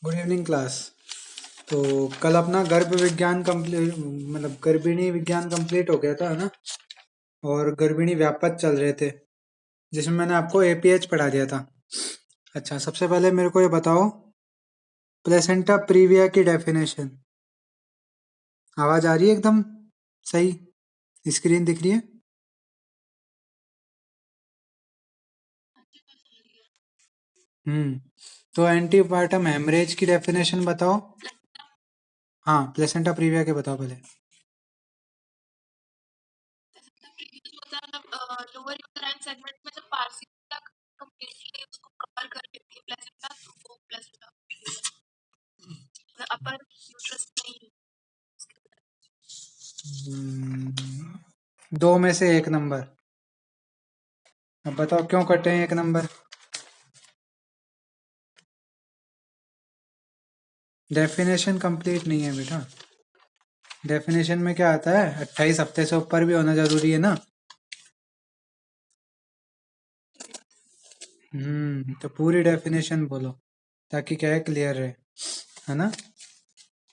Good evening class. तो कल अपना गर्भ विज्ञान कंप्लीट मतलब गर्भिणी विज्ञान कंप्लीट हो गया था, है ना। और गर्भिणी व्यापक चल रहे थे, जिसमें मैंने आपको एपीएच पढ़ा दिया था। अच्छा, सबसे पहले मेरे को ये बताओ, प्लेसेंटा प्रीविया की डेफिनेशन। आवाज आ रही है एकदम सही? स्क्रीन दिख रही है? तो एंटीपार्टम हेमरेज की डेफिनेशन बताओ। हाँ, प्लेसेंटा प्रीविया के बताओ पहले। दो में से एक नंबर। अब बताओ क्यों कटे हैं एक नंबर? डेफिनेशन कंप्लीट नहीं है बेटा। डेफिनेशन में क्या आता है, 28 हफ्ते से ऊपर भी होना जरूरी है ना। तो पूरी डेफिनेशन बोलो, ताकि क्या है, क्लियर रहे, है ना।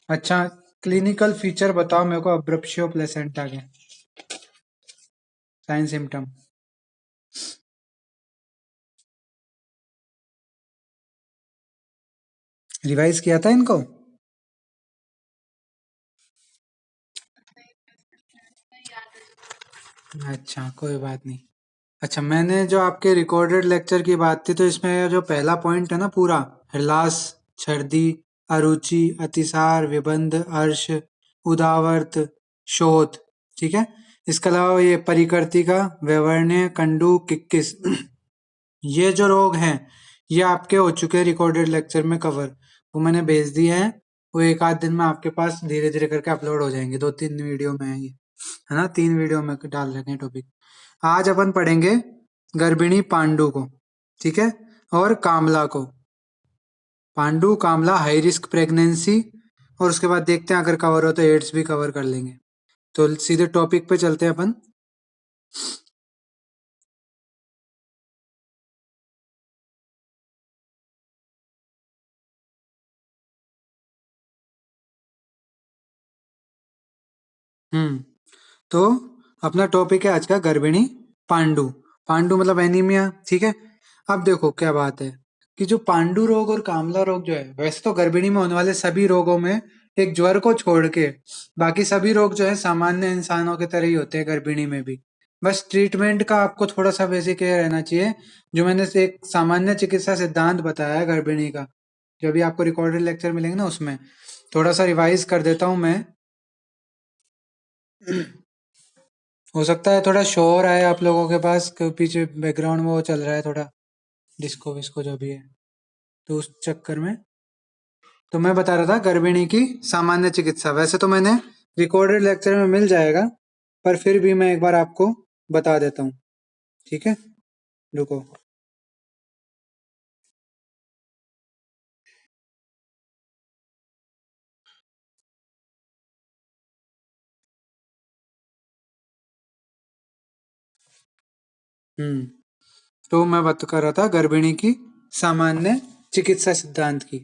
अच्छा, क्लिनिकल फीचर बताओ मेरे को अब्रप्शियो प्लेसेंटा के, साइन सिम्टम। रिवाइज किया था इनको? अच्छा, कोई बात नहीं। अच्छा, मैंने जो आपके रिकॉर्डेड लेक्चर की बात थी, तो इसमें जो पहला पॉइंट है ना पूरा, हृलास, छर्दी, अरुचि, अतिसार, विबंध, अर्श, उदावर्त, शोथ, ठीक है। इसके अलावा ये परिकर्तिका, वैवर्ण्य, कंडू, किक्किस, ये जो रोग हैं, ये आपके हो चुके हैं रिकॉर्डेड लेक्चर में कवर। वो मैंने भेज दिए हैं। वो एक आध दिन में आपके पास धीरे धीरे करके अपलोड हो जाएंगे। 2-3 वीडियो में है ये, है ना। 3 वीडियो में डाल रखे हैं टॉपिक। आज अपन पढ़ेंगे गर्भिणी पांडु को, ठीक है, और कामला को। पांडु, कामला, हाई रिस्क प्रेगनेंसी, और उसके बाद देखते हैं अगर कवर हो तो एड्स भी कवर कर लेंगे। तो सीधे टॉपिक पे चलते हैं अपन। हम्म तो अपना टॉपिक है आज का गर्भिणी पांडु। पांडु मतलब एनीमिया, ठीक है। अब देखो क्या बात है, कि जो पांडु रोग और कामला रोग जो है, वैसे तो गर्भिणी में होने वाले सभी रोगों में, एक ज्वर को छोड़ के, बाकी सभी रोग जो है सामान्य इंसानों की तरह ही होते हैं गर्भिणी में भी। बस ट्रीटमेंट का आपको थोड़ा सा बेसिक ये रहना चाहिए, जो मैंने से एक सामान्य चिकित्सा सिद्धांत बताया है गर्भिणी का, जो भी आपको रिकॉर्डेड लेक्चर मिलेंगे ना, उसमें थोड़ा सा रिवाइज कर देता हूँ मैं। हो सकता है थोड़ा शोर आए आप लोगों के पास, पीछे बैकग्राउंड में वो चल रहा है थोड़ा, डिस्को विस्को जो भी है, तो उस चक्कर में। तो मैं बता रहा था गर्भिणी की सामान्य चिकित्सा। वैसे तो मैंने रिकॉर्डेड लेक्चर में मिल जाएगा, पर फिर भी मैं एक बार आपको बता देता हूँ, ठीक है। रुको। हम्म तो मैं बात कर रहा था गर्भिणी की सामान्य चिकित्सा सिद्धांत की।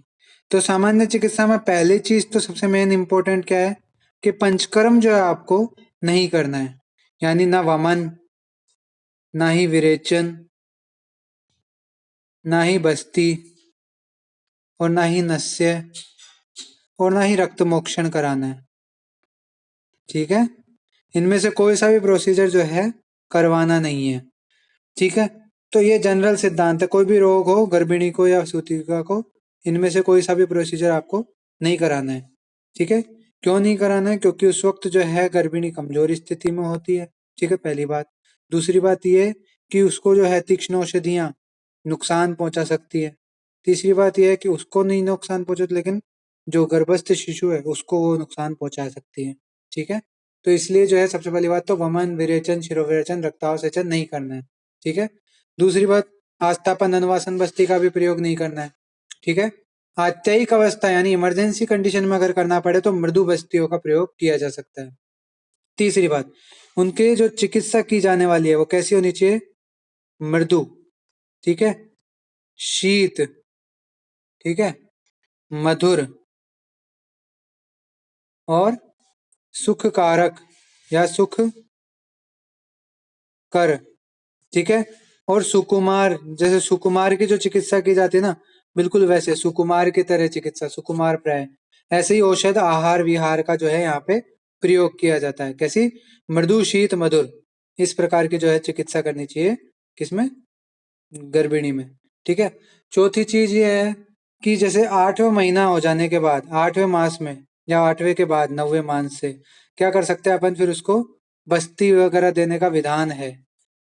तो सामान्य चिकित्सा में पहली चीज तो सबसे मेन इंपॉर्टेंट क्या है, कि पंचकर्म जो है आपको नहीं करना है। यानी ना वमन, ना ही विरेचन, ना ही बस्ती, और ना ही नस्य, और ना ही रक्त मोक्षण कराना है, ठीक है। इनमें से कोई सा भी प्रोसीजर जो है करवाना नहीं है, ठीक है। तो ये जनरल सिद्धांत है, कोई भी रोग हो गर्भिणी को या सूतिका को, इनमें से कोई सा भी प्रोसीजर आपको नहीं कराना है, ठीक है। क्यों नहीं कराना है? क्योंकि उस वक्त जो है गर्भिणी कमजोर स्थिति में होती है, ठीक है, पहली बात। दूसरी बात ये कि उसको जो है तीक्ष्ण औषधियां नुकसान पहुंचा सकती है। तीसरी बात यह है कि उसको नहीं नुकसान पहुंचे, लेकिन जो गर्भस्थ शिशु है उसको वो नुकसान पहुंचा सकती है, ठीक है। तो इसलिए जो है सबसे पहली बात तो वमन, विरेचन, शिरोविरेचन, रक्तावसेचन नहीं करना है, ठीक है। दूसरी बात, आस्थापन, अनुवासन, बस्ती का भी प्रयोग नहीं करना है, ठीक है। आत्ययिक अवस्था यानी इमरजेंसी कंडीशन में अगर करना पड़े तो मृदु बस्तियों का प्रयोग किया जा सकता है। तीसरी बात, उनके जो चिकित्सा की जाने वाली है वो कैसी होनी चाहिए? मृदु, ठीक है, शीत, ठीक है, मधुर और सुखकारक या सुख कर, ठीक है। और सुकुमार, जैसे सुकुमार की जो चिकित्सा की जाती है ना, बिल्कुल वैसे सुकुमार की तरह चिकित्सा, सुकुमार प्राय। ऐसे ही औषध आहार विहार का जो है यहाँ पे प्रयोग किया जाता है। कैसी? मृदु शीत मधुर, इस प्रकार की जो है चिकित्सा करनी चाहिए। किसमें? गर्भिणी में, ठीक है। चौथी चीज ये है कि जैसे 8वां महीना हो जाने के बाद, 8वें मास में या 8वें के बाद 9वें मास से क्या कर सकते हैं अपन, फिर उसको बस्ती वगैरह देने का विधान है।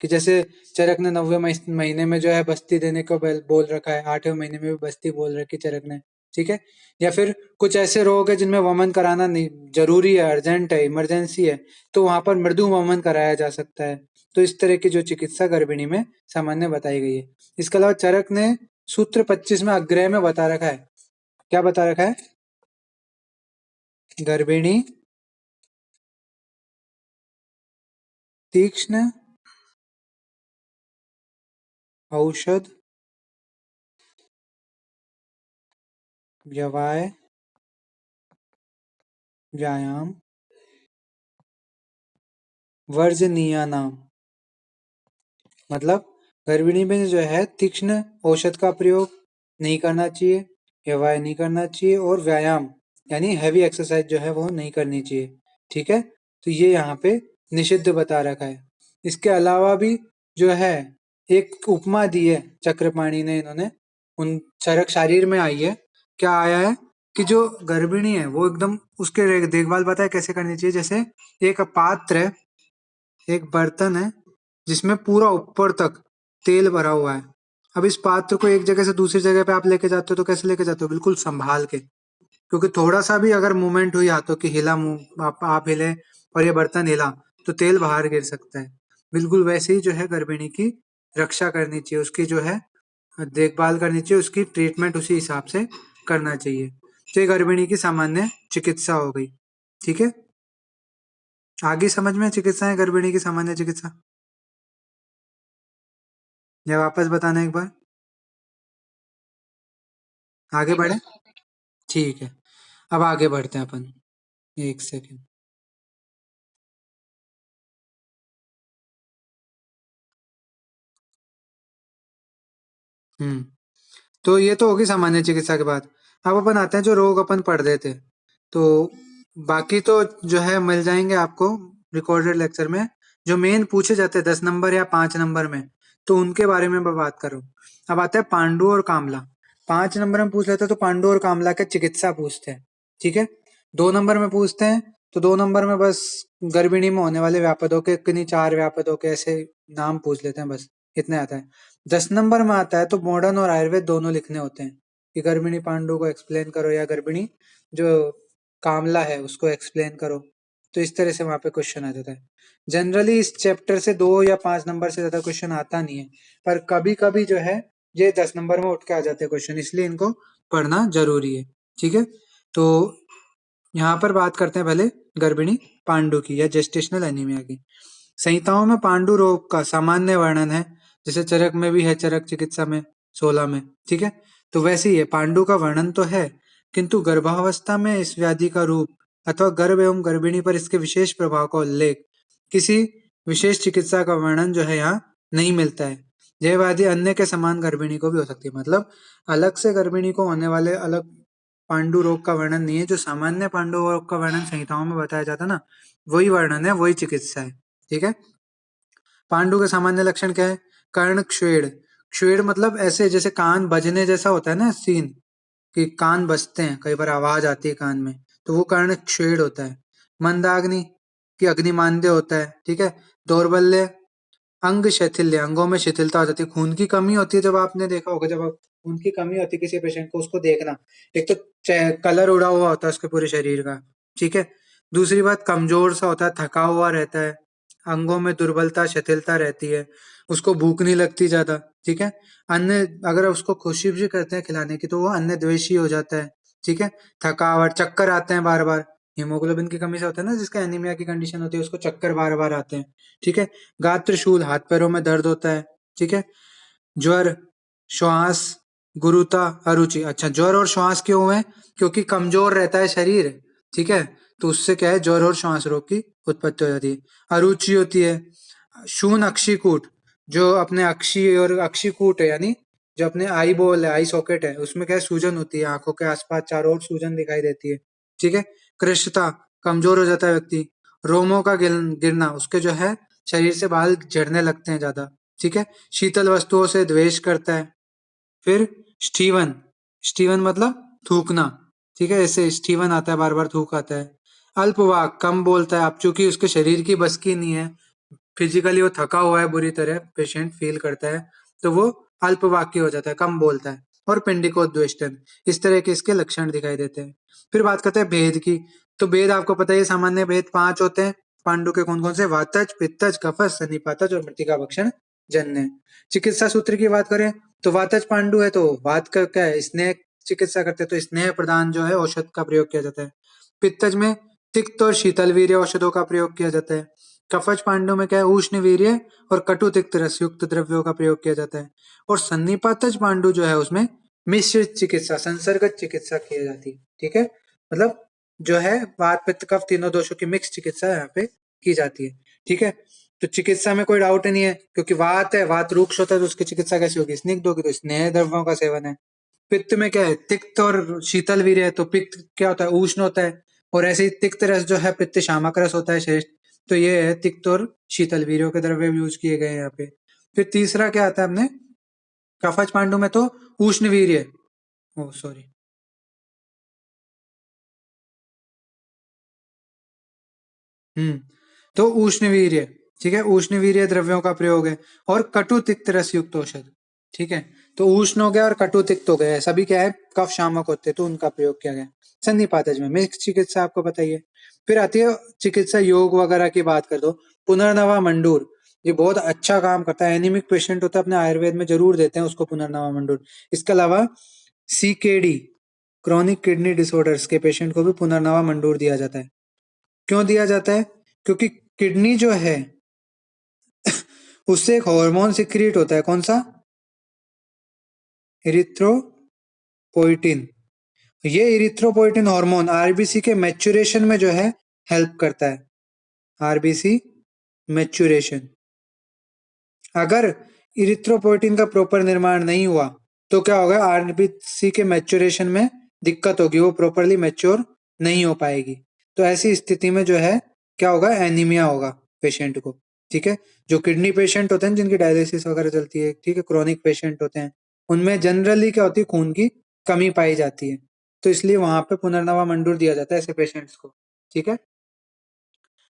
कि जैसे चरक ने 9वें महीने में जो है बस्ती देने को बोल रखा है, 8वें महीने में भी बस्ती बोल रखी चरक ने, ठीक है। या फिर कुछ ऐसे रोग है जिनमें वमन कराना नहीं जरूरी है, अर्जेंट है, इमरजेंसी है, तो वहां पर मृदु वमन कराया जा सकता है। तो इस तरह की जो चिकित्सा गर्भिणी में सामान्य बताई गई है। इसके अलावा चरक ने सूत्र 25 में अग्रय में बता रखा है, क्या बता रखा है? गर्भिणी तीक्ष्ण औषध व्यवसाय व्यायाम वर्जनीय नाम, मतलब गर्भिणी में जो है तीक्ष्ण औषध का प्रयोग नहीं करना चाहिए, व्यवहार नहीं करना चाहिए, और व्यायाम यानी हैवी एक्सरसाइज जो है वो नहीं करनी चाहिए, ठीक है। तो ये यहाँ पे निषिद्ध बता रखा है। इसके अलावा भी जो है एक उपमा दी है चक्रपाणी ने, इन्होंने उन चरक शरीर में आई है। क्या आया है कि जो गर्भिणी है वो एकदम उसके देखभाल पता है कैसे करनी चाहिए? जैसे एक पात्र है, एक बर्तन है जिसमें पूरा ऊपर तक तेल भरा हुआ है। अब इस पात्र को एक जगह से दूसरी जगह पे आप लेके जाते हो तो कैसे लेके जाते हो? बिल्कुल संभाल के, क्योंकि थोड़ा सा भी अगर मूवमेंट हुई हाथों की, हिला मुंह आप हिले और ये बर्तन हिला तो तेल बाहर गिर सकता है। बिल्कुल वैसे ही जो है गर्भिणी की रक्षा करनी चाहिए, उसकी जो है देखभाल करनी चाहिए, उसकी ट्रीटमेंट उसी हिसाब से करना चाहिए। तो ये गर्भिणी की सामान्य चिकित्सा हो गई, ठीक है। आगे समझ में चिकित्सा है गर्भिणी की सामान्य चिकित्सा, या वापस बताना एक बार? आगे बढ़े? ठीक है, अब आगे बढ़ते हैं अपन। एक सेकेंड। हम्म तो ये तो होगी सामान्य चिकित्सा के बाद। अब अपन आते हैं जो रोग अपन पढ़ रहे थे। तो बाकी तो जो है मिल जाएंगे आपको रिकॉर्डेड लेक्चर में, जो मेन पूछे जाते हैं 10 नंबर या 5 नंबर में, तो उनके बारे में मैं बात करूँ। अब आता है पांडु और कामला। 5 नंबर में पूछ लेते हैं तो पांडु और कामला के चिकित्सा पूछते हैं, ठीक है। 2 नंबर में पूछते हैं तो 2 नंबर में बस गर्भिणी में होने वाले व्यापदों के किन्हीं 4 व्यापदों के ऐसे नाम पूछ लेते हैं, बस इतने आता है। 10 नंबर में आता है तो मॉडर्न और आयुर्वेद दोनों लिखने होते हैं, कि गर्भिणी पांडु को एक्सप्लेन करो या गर्भिणी जो कामला है उसको एक्सप्लेन करो। तो इस तरह से वहां पे क्वेश्चन आ जाता है। जनरली इस चैप्टर से 2 या 5 नंबर से ज्यादा क्वेश्चन आता नहीं है, पर कभी कभी जो है ये 10 नंबर में उठ के आ जाते हैं क्वेश्चन, इसलिए इनको पढ़ना जरूरी है, ठीक है। तो यहाँ पर बात करते हैं पहले गर्भिणी पांडु की या जेस्टेशनल एनीमिया की। संहिताओं में पांडु रोग का सामान्य वर्णन है, जैसे चरक में भी है, चरक चिकित्सा में 16 में, ठीक है। तो वैसे ही है, पांडु का वर्णन तो है, किंतु गर्भावस्था में इस व्याधि का रूप अथवा गर्भ एवं गर्भिणी पर इसके विशेष प्रभाव का उल्लेख, किसी विशेष चिकित्सा का वर्णन जो है यहाँ नहीं मिलता है। यह व्याधि अन्य के समान गर्भिणी को भी हो सकती है, मतलब अलग से गर्भिणी को होने वाले अलग पांडु रोग का वर्णन नहीं है। जो सामान्य पांडु रोग का वर्णन संहिताओं में बताया जाता है ना, वही वर्णन है, वही चिकित्सा है, ठीक है। पांडु के सामान्य लक्षण क्या है? कर्ण क्षुएड़। क्षुएड़ मतलब ऐसे जैसे कान बजने जैसा होता है ना सीन, कि कान बजते हैं, कई बार आवाज आती है कान में, तो वो कर्ण क्षुएड़ होता है। मंदाग्नि, कि अग्निमांद्य होता है, ठीक है। दौर्बल्य, अंग शैथिल्य, अंगों में शिथिलता हो जाती है, खून की कमी होती है। जब आपने देखा होगा, जब आप खून की कमी होती है किसी पेशेंट को, उसको देखना, एक तो कलर उड़ा हुआ होता है उसके पूरे शरीर का, ठीक है। दूसरी बात, कमजोर सा होता है, थका हुआ रहता है, अंगों में दुर्बलता शिथिलता रहती है, उसको भूख नहीं लगती ज्यादा, ठीक है। अन्य अगर उसको कोशिश भी करते हैं खिलाने की तो वो अन्य द्वेषी हो जाता है, ठीक है। थकावट, चक्कर आते हैं बार बार, हीमोग्लोबिन की कमी से होता है ना, जिसका एनीमिया की कंडीशन होती है, उसको चक्कर बार बार आते हैं, ठीक है। गात्रशूल, हाथ पैरों में दर्द होता है, ठीक है। ज्वर, श्वास गुरुता, अरुचि। अच्छा, ज्वर और श्वास क्यों हुए? क्योंकि कमजोर रहता है शरीर, ठीक है, तो उससे क्या है, ज्वर और श्वास रोग की उत्पत्ति हो जाती है। अरुचि होती है। शून अक्षिकूट, जो अपने अक्षी और अक्षिकूट है, यानी जो अपने आई बॉल है, आई सॉकेट है, उसमें क्या है, सूजन होती है, आंखों के आसपास चारों ओर सूजन दिखाई देती है, ठीक है। कृष्णता, कमजोर हो जाता है व्यक्ति। रोमों का गिरना, उसके जो है शरीर से बाल झड़ने लगते हैं ज्यादा, ठीक है। शीतल वस्तुओं से द्वेष करता है। फिर स्टीवन, स्टीवन मतलब थूकना, ठीक है, ऐसे स्टीवन आता है, बार बार थूक आता है। अल्पवाक, कम बोलता है, अब चूंकि उसके शरीर की बस की नहीं है, फिजिकली वो थका हुआ है बुरी तरह, पेशेंट फील करता है, तो वो अल्पवाक्य हो जाता है, कम बोलता है। और पिंडिकोद्वेष्टन, इस तरह के इसके लक्षण दिखाई देते हैं। फिर बात करते हैं भेद की। तो भेद आपको पता है, सामान्य भेद 5 होते हैं। पांडु के कौन कौन से? वातज, पित्तज, कफज, सन्निपातज और मृतिका भक्षण जन्य। चिकित्सा सूत्र की बात करें तो वातज पांडु है तो वात का क्या है, स्नेह चिकित्सा करते हैं, तो स्नेह प्रदान जो है औषध का प्रयोग किया जाता है। पित्तज में तिक्त और शीतल वीर्य औषधों का प्रयोग किया जाता है। कफज पांडु में क्या है, उष्ण वीर्य और कटु तिक्त रस युक्त द्रव्यों का प्रयोग किया जाता है। और सन्निपातज पांडु जो है उसमें मिश्रित चिकित्सा, संसर्गत चिकित्सा की जाती है, ठीक है, मतलब जो है वात पित्त कफ तीनों दोषों की मिक्स चिकित्सा यहाँ पे की जाती है, ठीक है। तो चिकित्सा में कोई डाउट नहीं है, क्योंकि वात है, वात रुक्ष होता है, तो उसकी चिकित्सा कैसी होगी, स्निग्ध होगी, तो स्नेह द्रव्यों का सेवन है। पित्त में क्या है, तिक्त और शीतल वीर्य है, तो पित्त क्या होता है, उष्ण होता है, और ऐसे ही तिक्त रस जो है पित्त शामक रस होता है श्रेष्ठ, तो ये है तिक्त और शीतल वीर्यों के द्रव्य यूज किए गए हैं यहाँ पे। फिर तीसरा क्या आता है अपने कफज पांडु में, तो उष्ण वीर्य, ओ सॉरी, हम्म, तो उष्णवीर्य, ठीक है, उष्णवीर्य द्रव्यों का प्रयोग है। और कटु तिक्त रस युक्त औषध, ठीक है, तो उष्ण हो गया और कटु तिक्त हो गया, सभी क्या है, कफ शामक होते हैं, तो उनका प्रयोग किया गया। संधिपातज में मिक्स चिकित्सा आपको बताइए। फिर आती है चिकित्सा योग वगैरह की बात कर दो। पुनर्नवा मंडूर, ये बहुत अच्छा काम करता है, एनीमिक पेशेंट होता है, अपने आयुर्वेद में जरूर देते हैं उसको पुनर्नवा मंडूर। इसके अलावा सीकेडी, क्रॉनिक किडनी डिसऑर्डर्स के पेशेंट को भी पुनर्नवा मंडूर दिया जाता है। क्यों दिया जाता है? क्योंकि किडनी जो है उससे एक हार्मोन सिक्रिएट होता है, कौन सा? इरिथ्रोपोइटिन। ये इरिथ्रोपोइटिन हार्मोन आरबीसी के मैच्योरेशन में जो है हेल्प करता है। आरबीसी मैच्योरेशन, अगर इरिथ्रोपोइटिन का प्रॉपर निर्माण नहीं हुआ तो क्या होगा, आरबीसी के मैच्योरेशन में दिक्कत होगी, वो प्रॉपरली मैच्योर नहीं हो पाएगी। तो ऐसी स्थिति में जो है क्या होगा, एनीमिया होगा पेशेंट को, ठीक है। जो किडनी पेशेंट होते हैं जिनकी डायलिसिस वगैरह चलती है, ठीक है, क्रॉनिक पेशेंट होते हैं, उनमें जनरली क्या होती है, खून की कमी पाई जाती है, तो इसलिए वहां पे पुनर्नवा मंडूर दिया जाता है ऐसे पेशेंट्स को, ठीक है।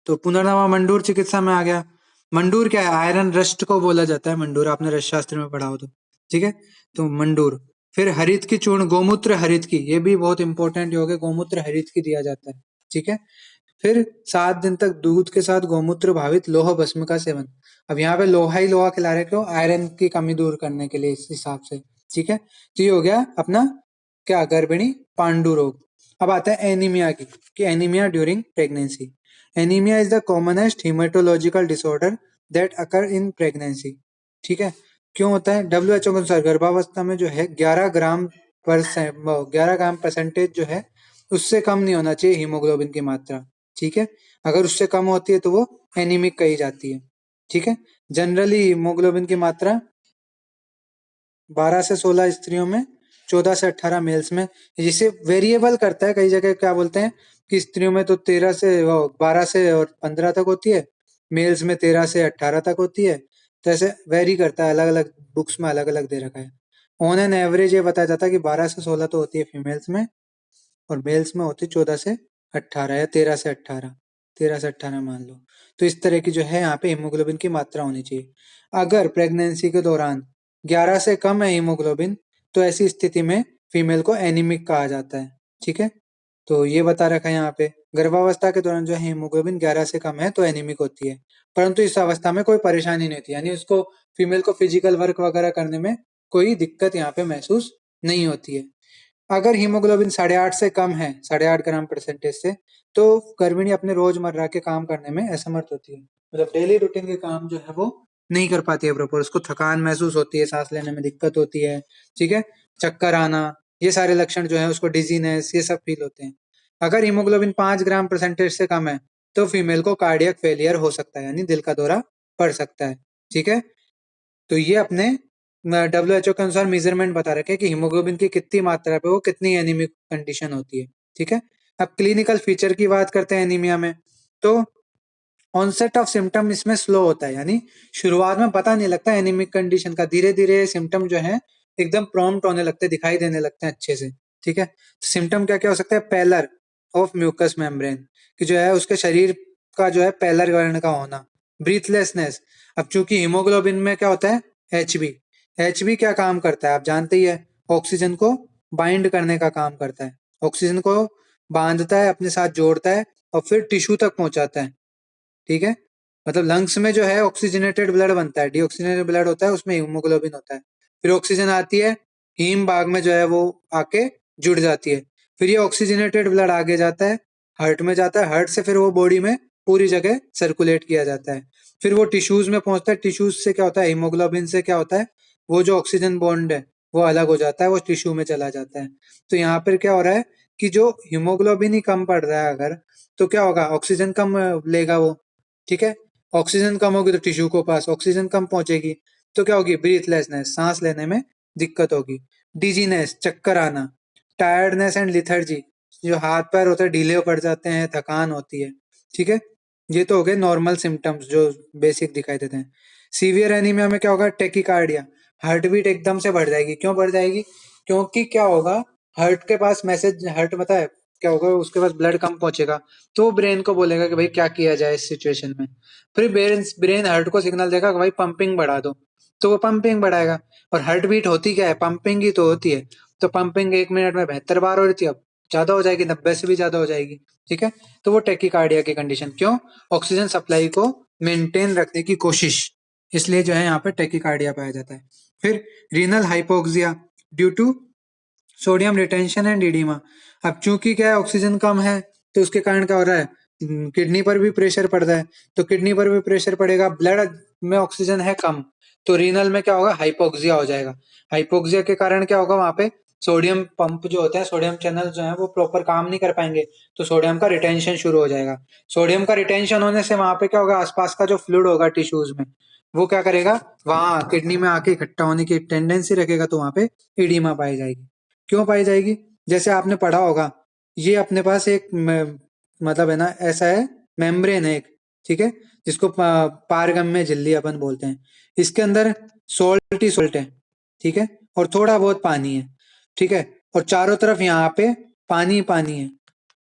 तो पुनर्नवा मंडूर चिकित्सा में आ गया। मंडूर क्या है, आयरन रस्ट को बोला जाता है मंडूर, आपने रस शास्त्र में पढ़ा हो तो, ठीक है, तो मंडूर। फिर हरित की चूर्ण, गोमूत्र हरित की, ये भी बहुत इंपॉर्टेंट हो गया, गोमूत्र हरित की दिया जाता है, ठीक है। फिर 7 दिन तक दूध के साथ गोमूत्र भावित लोह भस्म का सेवन। अब यहाँ पे लोहा ही लोहा खिला रहे, क्यों? आयरन की कमी दूर करने के लिए, इस हिसाब से, ठीक है। तो ये हो गया अपना क्या, गर्भिणी पांडु रोग। अब आता है एनीमिया की, कि anaemia during pregnancy. Anaemia is the commonest haematological disorder that occur in pregnancy, ठीक है। क्यों होता है? डब्ल्यूएचओ के अनुसार गर्भावस्था में जो है 11 ग्राम परसेंटेज जो है उससे कम नहीं होना चाहिए हीमोग्लोबिन की मात्रा, ठीक है। अगर उससे कम होती है तो वो एनीमिक कही जाती है, ठीक है। जनरली हीमोग्लोबिन की मात्रा 12 से 16 स्त्रियों में, 14 से 18 मेल्स में, जिसे वेरिएबल करता है, कई जगह क्या बोलते हैं कि स्त्रियों में तो 12 से 15 तक होती है, मेल्स में 13 से 18 तक होती है, तो ऐसे वेरी करता है, अलग अलग बुक्स में अलग अलग दे रखा है। ऑन एन एवरेज ये बताया जाता है कि 12 से 16 तो होती है फीमेल्स में, और मेल्स में होती 14 से 18 या 13 से 18, 13 से 18 मान लो। तो इस तरह की जो है यहाँ पे हीमोग्लोबिन की मात्रा होनी चाहिए। अगर प्रेगनेंसी के दौरान 11 से कम है हीमोग्लोबिन, तो ऐसी स्थिति में फीमेल को एनीमिक कहा जाता है, ठीक है। तो ये बता रखा है यहाँ पे, गर्भावस्था के दौरान जो है हीमोग्लोबिन 11 से कम है तो एनीमिक होती है, परंतु इस अवस्था में कोई परेशानी नहीं होती, यानी उसको, फीमेल को फिजिकल वर्क वगैरह करने में कोई दिक्कत यहाँ पे महसूस नहीं होती है। अगर हीमोग्लोबिन 8.5 से कम है, 8.5 ग्राम परसेंटेज से, तो गर्भिणी अपने रोजमर्रा के काम करने में असमर्थ होती है, मतलब डेली रूटीन के काम जो है वो नहीं कर पाती है प्रॉपर, उसको थकान महसूस होती है, सांस लेने में दिक्कत होती है, ठीक है। चक्कर आना, ये सारे लक्षण जो है उसको डिजीनेस, ये सब फील होते हैं। अगर हीमोग्लोबिन 5 ग्राम परसेंटेज से कम है तो फीमेल को कार्डियक फेलियर हो सकता है, यानी दिल का दौरा पड़ सकता है। ठीक है, तो ये अपने WHO के अनुसार मेजरमेंट बता रखे हैं कि हीमोग्लोबिन की कितनी मात्रा पे वो कितनी एनीमिक कंडीशन होती है। ठीक है, अब क्लिनिकल फीचर की बात करते हैं एनीमिया में। तो ऑनसेट ऑफ सिम्टम इसमें स्लो होता है, यानी शुरुआत में पता नहीं लगता एनीमिक कंडीशन का, धीरे धीरे सिम्टम जो है एकदम प्रॉम्प्ट होने लगते हैं, दिखाई देने लगते हैं अच्छे से। ठीक है, सिम्टम क्या क्या हो सकता है? पैलर ऑफ म्यूकस मेम्ब्रेन, कि जो है उसके शरीर का जो है पैलर वर्ण का होना। ब्रीथलेसनेस, अब चूंकि हीमोग्लोबिन में क्या होता है? एचबी। एचबी क्या काम करता है आप जानते ही है, ऑक्सीजन को बाइंड करने का काम करता है, ऑक्सीजन को बांधता है, अपने साथ जोड़ता है और फिर टिश्यू तक पहुंचाता है। ठीक है, मतलब लंग्स में जो है ऑक्सीजनेटेड ब्लड बनता है, डीऑक्सीजनेटेड ब्लड होता है, उसमें हीमोग्लोबिन होता है, फिर ऑक्सीजन आती है, हीम भाग में जो है वो आके जुड़ जाती है, फिर ये ऑक्सीजनेटेड ब्लड आगे जाता है, हार्ट में जाता है, हार्ट से फिर वो बॉडी में पूरी जगह सर्कुलेट किया जाता है, फिर वो टिश्यूज में पहुंचता है, टिश्यूज से क्या होता है? हीमोग्लोबिन से क्या होता है? वो जो ऑक्सीजन बॉन्ड है वो अलग हो जाता है, वो टिश्यू में चला जाता है। तो यहाँ पर क्या हो रहा है कि जो हीमोग्लोबिन ही कम पड़ रहा है अगर, तो क्या होगा? ऑक्सीजन कम लेगा वो। ठीक है, ऑक्सीजन कम होगी तो टिश्यू को पास ऑक्सीजन कम पहुंचेगी, तो क्या होगी? ब्रीथलेसनेस, सांस लेने में दिक्कत होगी। डिजीनेस, चक्कर आना। टायर्डनेस एंड लिथर्जी, जो हाथ पैर होते हैं ढीले पड़ जाते हैं, थकान होती है। ठीक है, ये तो हो गए नॉर्मल सिम्टम्स जो बेसिक दिखाई देते हैं। सीवियर एनीमिया में क्या होगा? टेकिकार्डिया, हार्ट बीट एकदम से बढ़ जाएगी। क्यों बढ़ जाएगी? क्योंकि क्या होगा, हार्ट के पास मैसेज, हार्ट पता है क्या होगा, उसके पास ब्लड कम पहुंचेगा, तो ब्रेन को बोलेगा कि भाई क्या किया जाए इस सिचुएशन में। फिर ब्रेन ब्रेन हार्ट को सिग्नल देगा कि भाई पंपिंग बढ़ा दो, तो वो पंपिंग बढ़ाएगा। और हार्ट बीट होती क्या है? पंपिंग ही तो होती है। तो पंपिंग 1 मिनट में 72 बार हो रही थी, अब ज्यादा हो जाएगी, 90 से भी ज्यादा हो जाएगी। ठीक है, तो वो टेकिकार्डिया की कंडीशन। क्यों? ऑक्सीजन सप्लाई को मेंटेन रखने की कोशिश, इसलिए जो है यहाँ पे टेकिकार्डिया पाया जाता है। फिर renal hypoxia due to sodium retention and oedema. अब चूंकि क्या है, ऑक्सीजन कम है, तो उसके कारण क्या हो रहा है? किडनी पर भी प्रेशर पड़ रहा है, तो किडनी पर भी प्रेशर पड़ेगा, ब्लड में ऑक्सीजन है कम, तो रीनल में क्या होगा? हाइपोक्सिया हो जाएगा। हाइपोक्सिया के कारण क्या होगा? वहां पे सोडियम पंप जो होते हैं, सोडियम चैनल जो है वो प्रॉपर काम नहीं कर पाएंगे, तो सोडियम का रिटेंशन शुरू हो जाएगा। सोडियम का रिटेंशन होने से वहां पे क्या होगा? आसपास का जो फ्लूइड होगा टिश्यूज में, वो क्या करेगा? वहां किडनी में आके इकट्ठा होने की टेंडेंसी रखेगा, तो वहां पे इडीमा पाई जाएगी। क्यों पाई जाएगी? जैसे आपने पढ़ा होगा, ये अपने पास एक मतलब है ना, ऐसा है, मेम्ब्रेन है एक। ठीक है, जिसको पारगम्य झिल्ली अपन बोलते हैं। इसके अंदर सॉल्ट ही सॉल्ट है। ठीक है, और थोड़ा बहुत पानी है। ठीक है, और चारों तरफ यहाँ पे पानी ही पानी है।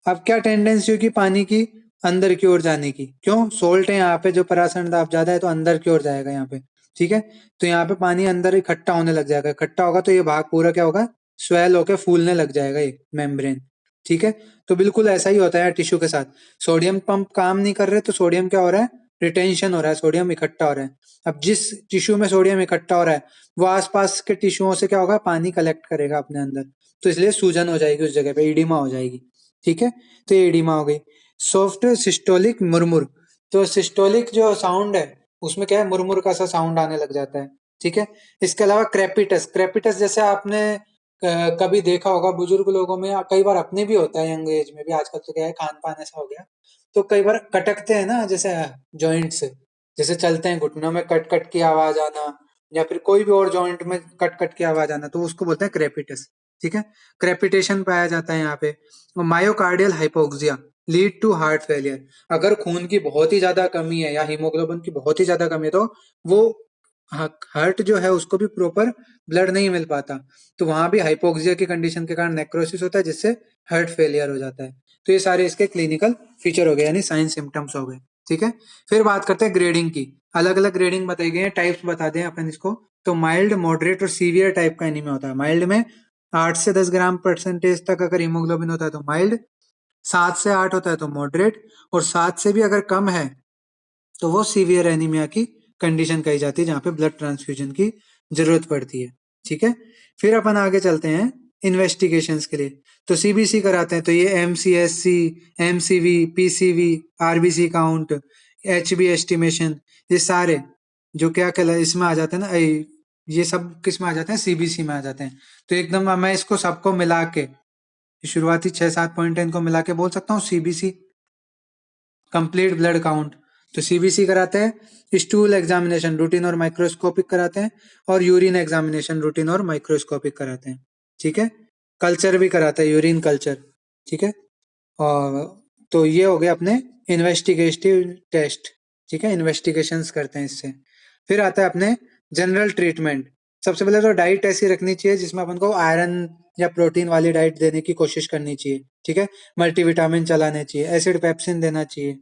अब क्या टेंडेंसी होगी पानी की? अंदर की ओर जाने की। क्यों? सोल्ट है यहाँ पे, जो परासरण दाब ज्यादा है, तो अंदर की ओर जाएगा यहाँ पे। ठीक है, तो यहाँ पे पानी अंदर इकट्ठा होने लग जाएगा, इकट्ठा होगा तो ये भाग पूरा क्या होगा? स्वेल होकर फूलने लग जाएगा ये मेम्ब्रेन। ठीक है, तो बिल्कुल ऐसा ही होता है टिश्यू के साथ। सोडियम पंप काम नहीं कर रहे, तो सोडियम क्या हो रहा है? रिटेंशन हो रहा है, सोडियम इकट्ठा हो रहा है। अब जिस टिश्यू में सोडियम इकट्ठा हो रहा है, वो आसपास के टिश्यूओं से क्या होगा? पानी कलेक्ट करेगा अपने अंदर, तो इसलिए सूजन हो जाएगी उस जगह पे, इडिमा हो जाएगी। ठीक है, तो ये एडिमा हो गई। सॉफ्ट सिस्टोलिक मुरमुर, तो सिस्टोलिक जो साउंड है उसमें क्या है? मुरमुर का सा साउंड आने लग जाता है। ठीक है, इसके अलावा क्रेपिटस, क्रेपिटस जैसे आपने कभी देखा होगा बुजुर्ग लोगों में, या कई बार अपने भी होता है यंग एज में भी, आजकल तो क्या है खान पान ऐसा हो गया, तो कई बार कटकते हैं ना, जैसे जॉइंट्स, जैसे चलते हैं घुटनों में कट कट की आवाज आना, या फिर कोई भी और जॉइंट में कट कट की आवाज आना, तो उसको बोलते हैं क्रेपिटस। ठीक है, क्रेपिटेशन पाया जाता है यहाँ पे। Myocardial hypoxia lead to heart failure, अगर खून की बहुत ही ज्यादा कमी है या हीमोग्लोबिन की बहुत ही ज्यादा कमी है, तो वो हार्ट जो है उसको भी प्रॉपर ब्लड नहीं मिल पाता, तो वहां भी हाइपोक्सिया की कंडीशन के कारण नेक्रोसिस होता है, जिससे हार्ट फेलियर हो जाता है। तो ये सारे इसके क्लिनिकल फीचर हो गए, यानी साइन सिम्टम्स हो गए। ठीक है, फिर बात करते हैं ग्रेडिंग की। अलग अलग ग्रेडिंग बताई गई है, टाइप्स बता दें अपन इसको। तो माइल्ड, मॉडरेट और सीवियर टाइप का एनीमिया होता है। माइल्ड में 8 से 10 ग्राम परसेंटेज तक अगर हीमोग्लोबिन होता है तो माइल्ड, 7 से 8 होता है तो मॉडरेट, और 7 से भी अगर कम है तो वो सीवियर एनीमिया की कंडीशन कही जाती है, जहां पे ब्लड ट्रांसफ्यूजन की जरूरत पड़ती है। ठीक है, फिर अपन आगे चलते हैं इन्वेस्टिगेशंस के लिए। तो सीबीसी कराते हैं, तो ये MCHC, MCV, PCV, RBC count, HB estimation, ये सारे जो क्या कहला इसमें आ जाते हैं ना, ये सब किस में आ जाते हैं, सीबीसी में आ जाते हैं। तो एकदम मैं इसको सबको मिला के, शुरुआती 6-7 पॉइंट है, इनको मिला के बोल सकता हूँ सीबीसी, कंप्लीट ब्लड काउंट। तो सीबीसी कराते हैं, स्टूल एग्जामिनेशन रूटीन और माइक्रोस्कोपिक कराते हैं, और यूरिन एग्जामिनेशन रूटीन और माइक्रोस्कोपिक कराते हैं। ठीक है, कल्चर भी कराते हैं, यूरिन कल्चर। ठीक है, और तो ये हो गया अपने इन्वेस्टिगेटिव टेस्ट। ठीक है, इन्वेस्टिगेशंस करते हैं इससे। फिर आता है अपने जनरल ट्रीटमेंट। सबसे पहले तो डाइट ऐसी रखनी चाहिए जिसमें अपन को आयरन या प्रोटीन वाली डाइट देने की कोशिश करनी चाहिए। ठीक है, मल्टीविटामिन चलाने चाहिए, एसिड पेप्सिन देना चाहिए।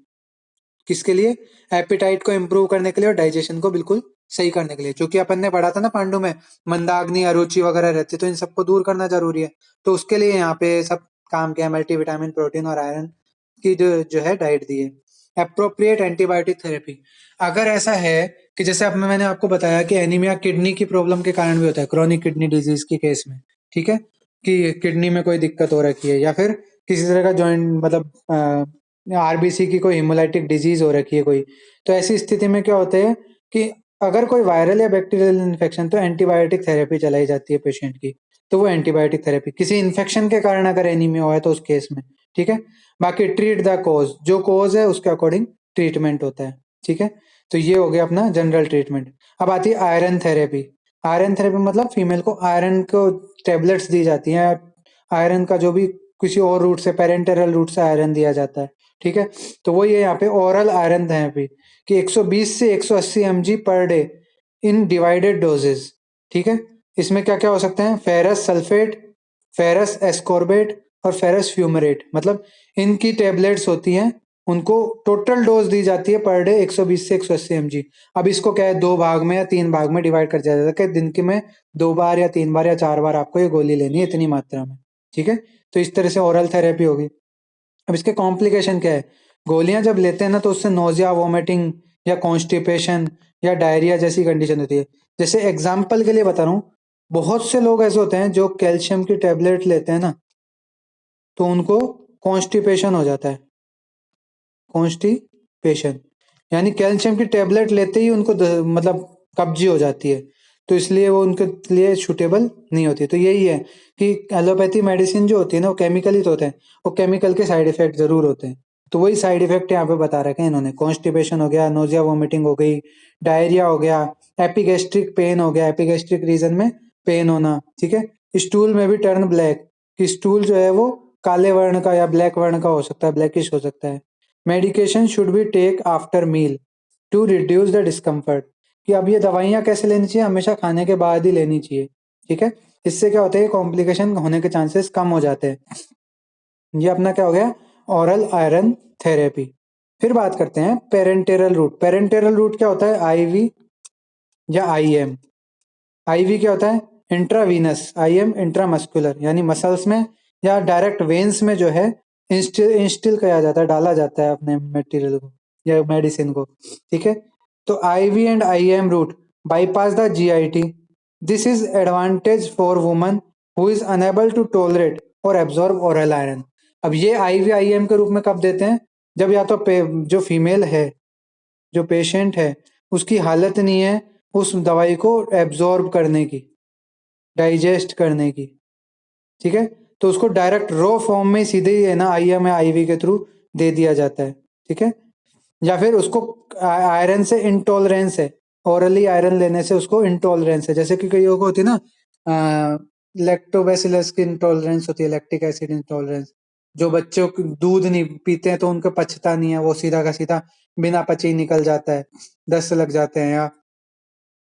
किसके लिए, एपिटाइट को इम्प्रूव करने के लिए और डाइजेशन को बिल्कुल सही करने के लिए। क्योंकि अपन ने पढ़ा था ना पांडु में, मंदाग्नि अरुचि वगैरह रहती है, तो इन सबको दूर करना जरूरी है। तो उसके लिए यहाँ पे सब काम किया, मल्टीविटामिन, प्रोटीन और आयरन की जो है डाइट दी है। अप्रोप्रिएट एंटीबायोटिक थेरेपी, अगर ऐसा है कि जैसे अब मैंने आपको बताया कि एनीमिया किडनी की प्रॉब्लम के कारण भी होता है, क्रॉनिक किडनी डिजीज के केस में। ठीक है, कि किडनी में कोई दिक्कत हो रखी है, या फिर किसी तरह का जॉइंट मतलब आरबीसी की कोई हिमोलाइटिक डिजीज हो रखी है कोई, तो ऐसी स्थिति में क्या होता है कि अगर कोई वायरल या बैक्टीरियल इन्फेक्शन, तो एंटीबायोटिक थेरेपी चलाई जाती है पेशेंट की। तो वो एंटीबायोटिक थेरेपी किसी इन्फेक्शन के कारण अगर एनीमिया हुआ है तो उस केस में। ठीक है, बाकी ट्रीट द कोज, जो कोज है उसके अकॉर्डिंग ट्रीटमेंट होता है। ठीक है, तो ये हो गया अपना जनरल ट्रीटमेंट। अब आती है आयरन थेरेपी। आयरन थेरेपी मतलब फीमेल को आयरन को टेबलेट्स दी जाती हैं, आयरन का जो भी किसी और रूट से, पेरेंटेरल रूट से आयरन दिया जाता है। ठीक है, तो वो ये यहाँ पे ओरल आयरन थेरेपी कि 120 से 180 mg per day in divided doses. ठीक है, इसमें क्या क्या हो सकते हैं, फेरस सल्फेट, फेरस एस्कॉर्बेट और फेरस फ्यूमरेट, मतलब इनकी टेबलेट्स होती हैं, उनको टोटल डोज दी जाती है पर डे 120 से 180 mg। अब इसको क्या है, 2 भाग में या 3 भाग में डिवाइड कर दिया जाता है कि दिन के में 2 बार या 3 बार या 4 बार आपको ये गोली लेनी है इतनी मात्रा में। ठीक है, तो इस तरह से ओरल थेरेपी होगी। अब इसके कॉम्प्लिकेशन क्या है, गोलियां जब लेते हैं ना तो उससे नोजिया, वोमिटिंग या कॉन्स्टिपेशन या डायरिया जैसी कंडीशन होती है। जैसे एग्जाम्पल के लिए बता रहा हूँ, बहुत से लोग ऐसे होते हैं जो कैल्शियम की टेबलेट लेते हैं ना, तो उनको कॉन्स्टिपेशन हो जाता है। कॉन्स्टिपेशन यानी कैल्शियम की टेबलेट लेते ही उनको मतलब कब्जी हो जाती है, तो इसलिए वो उनके लिए सुटेबल नहीं होती। तो यही है कि एलोपैथी मेडिसिन जो होती है ना, वो केमिकल ही तो होते हैं, वो केमिकल के साइड इफेक्ट जरूर होते हैं। तो वही साइड इफेक्ट यहाँ पे बता रखे हैं इन्होंने, कॉन्स्टिपेशन हो गया, नोजिया वोमिटिंग हो गई, डायरिया हो गया, एपिगेस्ट्रिक पेन हो गया, एपिगेस्ट्रिक रीजन में पेन होना। ठीक है, स्टूल में भी टर्न ब्लैक, कि स्टूल जो है वो काले वर्ण का या ब्लैक वर्ण का हो सकता है, ब्लैकिश हो सकता है। Medication should be take after meal to reduce the discomfort, कि अब ये दवाइयाँ कैसे लेनी चाहिए, हमेशा खाने के बाद ही लेनी चाहिए। ठीक है, इससे क्या होता है, कॉम्प्लिकेशन होने के चांसेस कम हो जाते हैं। ये अपना क्या हो गया, ओरल आयरन थेरेपी। फिर बात करते हैं पेरेंटेरल रूट। पेरेंटेरल रूट क्या होता है, आईवी या आईएम। आईवी क्या होता है, इंट्रावीनस, आईएम इंट्रामस्कुलर, यानी मसल्स में या डायरेक्ट वेन्स में जो है इंस्टिल किया जाता है, डाला जाता है अपने मटेरियल को या मेडिसिन को। ठीक है, तो IV and IM route bypass the GIT. This is advantage for woman who is unable to tolerate और एब्जॉर्ब ओरल आयरन। अब ये आईवी आईएम के रूप में कब देते हैं, जब या तो जो फीमेल है, जो पेशेंट है, उसकी हालत नहीं है उस दवाई को एब्जॉर्ब करने की, डाइजेस्ट करने की। ठीक है, तो उसको डायरेक्ट रॉ फॉर्म में सीधे ही है ना आईएम या आईवी के थ्रू दे दिया जाता है। ठीक है, या फिर उसको आयरन से इंटॉलरेंस है, ओरली आयरन लेने से उसको इंटॉलरेंस है, जैसे कि कईयों को होती है ना लैक्टोबैसिलस की इंटॉलरेंस होती है, लैक्टिक एसिड इंटॉलरेंस। जो बच्चों दूध नहीं पीते हैं तो उनको पचता नहीं है, वो सीधा का सीधा बिना पचे ही निकल जाता है, दस्त लग जाते हैं या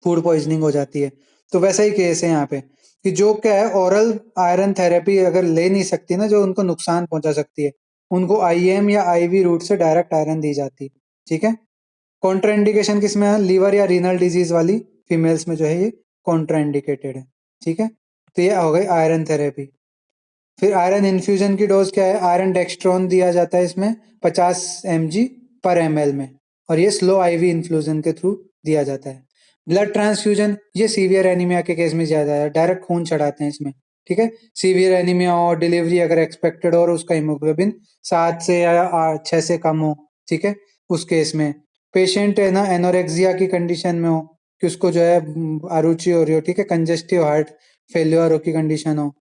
फूड पॉइजनिंग हो जाती है। तो वैसा ही केस है यहाँ पे, कि जो क्या है, ओरल आयरन थेरेपी अगर ले नहीं सकती ना, जो उनको नुकसान पहुंचा सकती है, उनको आईएम या आईवी रूट से डायरेक्ट आयरन दी जाती है। ठीक है, कॉन्ट्राइंडिकेशन किसमें है, लीवर या रीनल डिजीज वाली फीमेल्स में जो है ये कॉन्ट्राइंडिकेटेड है। ठीक है, तो ये हो गई आयरन थेरेपी। फिर आयरन इन्फ्यूजन की डोज क्या है, आयरन डेक्स्ट्रॉन दिया जाता है इसमें 50 mg पर ml में, और ये स्लो आईवी इन्फ्यूजन के थ्रू दिया जाता है। ब्लड ट्रांसफ्यूजन, ये सीवियर एनीमिया के केस में ज्यादा है, डायरेक्ट खून चढ़ाते हैं इसमें। ठीक है, सीवियर एनीमिया और डिलीवरी अगर एक्सपेक्टेड और उसका हीमोग्लोबिन 7 से या 6 से कम हो, ठीक है, उस केस में पेशेंट है ना एनोरेक्सिया की कंडीशन में हो, कि उसको जो है अरुचि हो रही हो, ठीक है, कंजेस्टिव हार्ट फेल्योर हो की कंडीशन हो,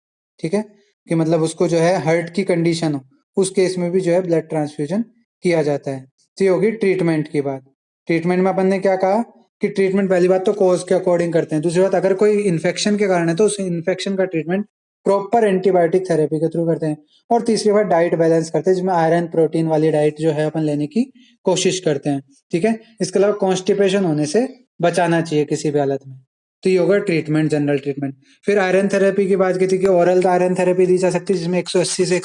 ठीक है, कि मतलब उसको जो है हार्ट की कंडीशन हो, उस केस में भी जो है ब्लड ट्रांसफ्यूजन किया जाता है। तो ये होगी ट्रीटमेंट की बात। ट्रीटमेंट में अपन ने क्या कहा कि ट्रीटमेंट पहली बात तो कोर्स के अकॉर्डिंग करते हैं। दूसरी बात, अगर कोई इन्फेक्शन के कारण है तो उस इन्फेक्शन का ट्रीटमेंट प्रॉपर एंटीबायोटिक थेरेपी के थ्रू करते हैं। और तीसरी बात, डाइट बैलेंस करते हैं, जिसमें आयरन प्रोटीन वाली डाइट जो है अपन लेने की कोशिश करते हैं, ठीक है। इसके अलावा कॉन्स्टिपेशन होने से बचाना चाहिए किसी भी हालत में। तो ये होगा ट्रीटमेंट, जनरल ट्रीटमेंट। फिर आयरन थेरेपी की बात की थी कि ओरल आयरन थेरेपी दी जा सकती है, जिसमें 180 से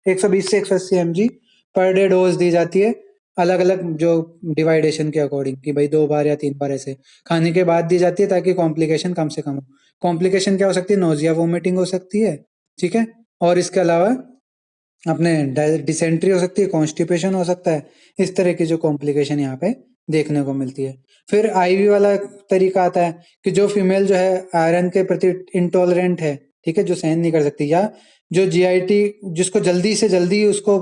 120 से 180 mg पर डे डोज दी जाती है, अलग अलग जो डिवाइडेशन के अकॉर्डिंग, कि भाई 2 बार या 3 बार ऐसे खाने के बाद दी जाती है, ताकि कॉम्प्लिकेशन कम से कम हो। कॉम्प्लिकेशन क्या हो सकती है? नोजिया, वोमिटिंग हो सकती है, ठीक है। और इसके अलावा अपने डिसेंट्री हो सकती है, कॉन्स्टिपेशन हो सकता है। इस तरह की जो कॉम्प्लिकेशन यहाँ पे देखने को मिलती है। फिर आईवी वाला तरीका आता है कि जो फीमेल जो है आयरन के प्रति इंटॉलरेंट है, ठीक है, जो सहन नहीं कर सकती, या जो जीआईटी, जिसको जल्दी से जल्दी उसको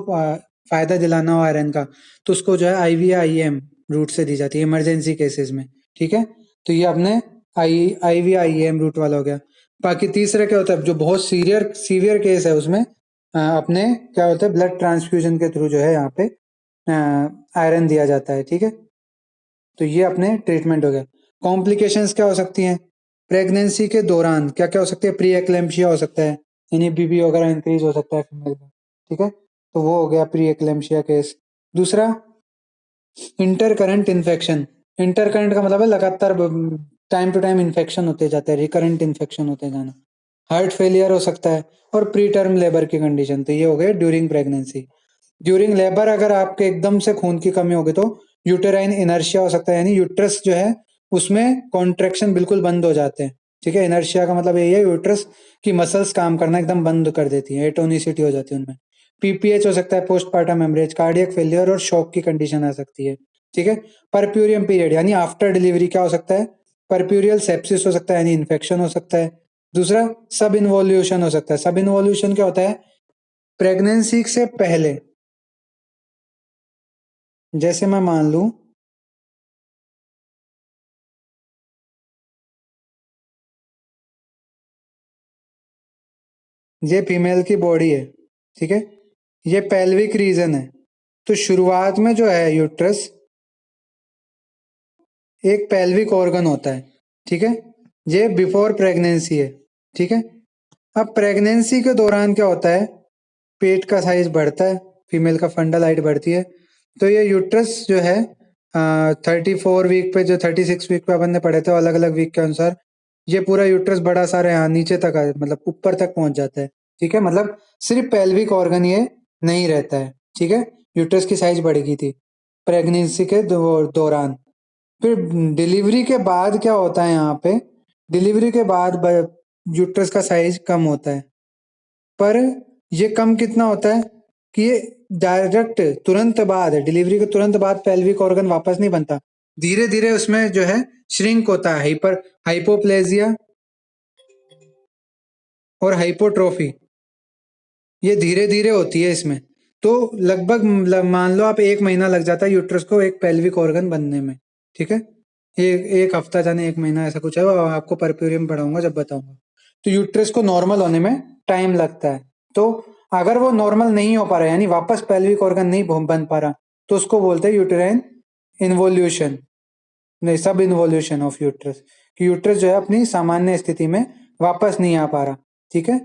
फायदा दिलाना हो आयरन का, तो उसको जो है आईवी या आईएम रूट से दी जाती है इमरजेंसी केसेस में, ठीक है। तो ये अपने आईवी आईएम रूट वाला हो गया। बाकी तीसरा क्या होता है, जो बहुत सीवियर केस है उसमें अपने क्या होता है, ब्लड ट्रांसफ्यूजन के थ्रू जो है यहाँ पे आयरन दिया जाता है, ठीक है। तो ये अपने ट्रीटमेंट हो गया। कॉम्प्लिकेशंस क्या हो सकती हैं? प्रेगनेंसी के दौरान क्या क्या हो सकती है? प्री एक्लेम्पशिया हो सकता है, यानी बीपी वगैरह इंक्रीज हो सकता है फीमेल का, ठीक है। तो वो हो गया प्री एक्लेम्पशिया केस। दूसरा, inter current infection. Inter current का मतलब है लगातार टाइम टू टाइम इन्फेक्शन होते जाता है, रिकरेंट इन्फेक्शन होते जाना। हार्ट फेलियर हो सकता है, और प्री टर्म लेबर की कंडीशन। तो ये हो गए ड्यूरिंग प्रेगनेंसी। ड्यूरिंग लेबर अगर आपके एकदम से खून की कमी होगी तो यूटेराइन इनर्शिया हो सकता है, यानी यूट्रस जो है उसमें कॉन्ट्रेक्शन बिल्कुल बंद हो जाते हैं, ठीक है। इनर्शिया का मतलब यही है, यूट्रस की मसल्स काम करना एकदम बंद कर देती है, एटोनिसिटी हो जाती है उनमें। पीपीएच हो सकता है, पोस्टपार्टम हेमरेज, कार्डियक फेलियर और शॉक की कंडीशन आ सकती है, ठीक है। परप्यूरियम पीरियड यानी आफ्टर डिलीवरी क्या हो सकता है? परप्यूरियल सेप्सिस हो सकता है, यानी इन्फेक्शन हो सकता है। दूसरा, सब इन्वोल्यूशन हो सकता है। सब इन्वोल्यूशन क्या होता है? प्रेगनेंसी से पहले, जैसे मैं मान लूं, ये फीमेल की बॉडी है, ठीक है, ये पेल्विक रीजन है। तो शुरुआत में जो है यूट्रस एक पेल्विक ऑर्गन होता है, ठीक है। ये बिफोर प्रेगनेंसी है, ठीक है। अब प्रेगनेंसी के दौरान क्या होता है? पेट का साइज बढ़ता है, फीमेल का फंडल हाइट बढ़ती है। तो ये यूट्रस जो है 34 वीक पे, जो 36 वीक पे अपन ने पढ़े थे अलग अलग वीक के अनुसार, ये पूरा यूट्रस बड़ा सारा यहाँ नीचे तक मतलब ऊपर तक पहुंच जाता है, ठीक है। मतलब सिर्फ पेल्विक ऑर्गन ये नहीं रहता है, ठीक है। यूट्रस की साइज बढ़ गई थी प्रेगनेंसी के दौरान। फिर डिलीवरी के बाद क्या होता है यहाँ पे? डिलीवरी के बाद यूट्रस का साइज कम होता है, पर ये कम कितना होता है कि ये डायरेक्ट तुरंत बाद, डिलीवरी के तुरंत बाद पेल्विक ऑर्गन वापस नहीं बनता। धीरे धीरे उसमें जो है श्रिंक होता है, हाइपोप्लेजिया और हाइपोट्रोफी, ये धीरे धीरे होती है इसमें। तो लगभग मान लो आप 1 महीना लग जाता है यूट्रस को एक पेल्विक ऑर्गन बनने में, ठीक है। एक हफ्ता जाने 1 महीना ऐसा कुछ है, वो आपको परप्यूरियम पढ़ाऊंगा जब बताऊंगा। तो यूट्रस को नॉर्मल होने में टाइम लगता है। तो अगर वो नॉर्मल नहीं हो पा रहा है, यानी वापस पेल्विक ऑर्गन नहीं बन पा रहा, तो उसको बोलते हैं यूटेराइन इन्वोल्यूशन, नहीं, सब इन्वोल्यूशन ऑफ यूट्रस, कि यूट्रस जो है अपनी सामान्य स्थिति में वापस नहीं आ पा रहा, ठीक है।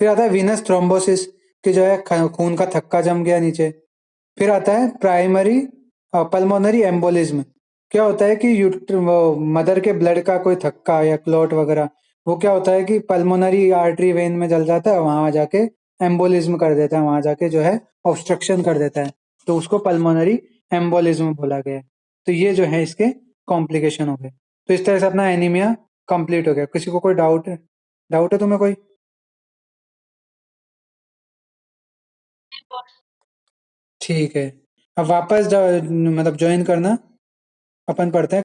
फिर आता है वीनस थ्रोम्बोसिस, कि जो है खून का थक्का जम गया नीचे। फिर आता है प्राइमरी पल्मोनरी एम्बोलिज्म। क्या होता है कि मदर के ब्लड का कोई थक्का या क्लॉट वगैरह, वो क्या होता है कि पल्मोनरी आर्टरी वेन में जल जाता है, वहां जाके एम्बोलिज्म कर देता है, वहां जाके जो है ऑब्स्ट्रक्शन कर देता है, तो उसको पल्मोनरी एम्बोलिज्म बोला गया है। तो ये जो है इसके कॉम्प्लिकेशन हो गए। तो इस तरह से अपना एनीमिया कंप्लीट हो गया। किसी को कोई डाउट है तुम्हें कोई? ठीक है, अब वापस मतलब ज्वाइन करना, अपन पढ़ते हैं।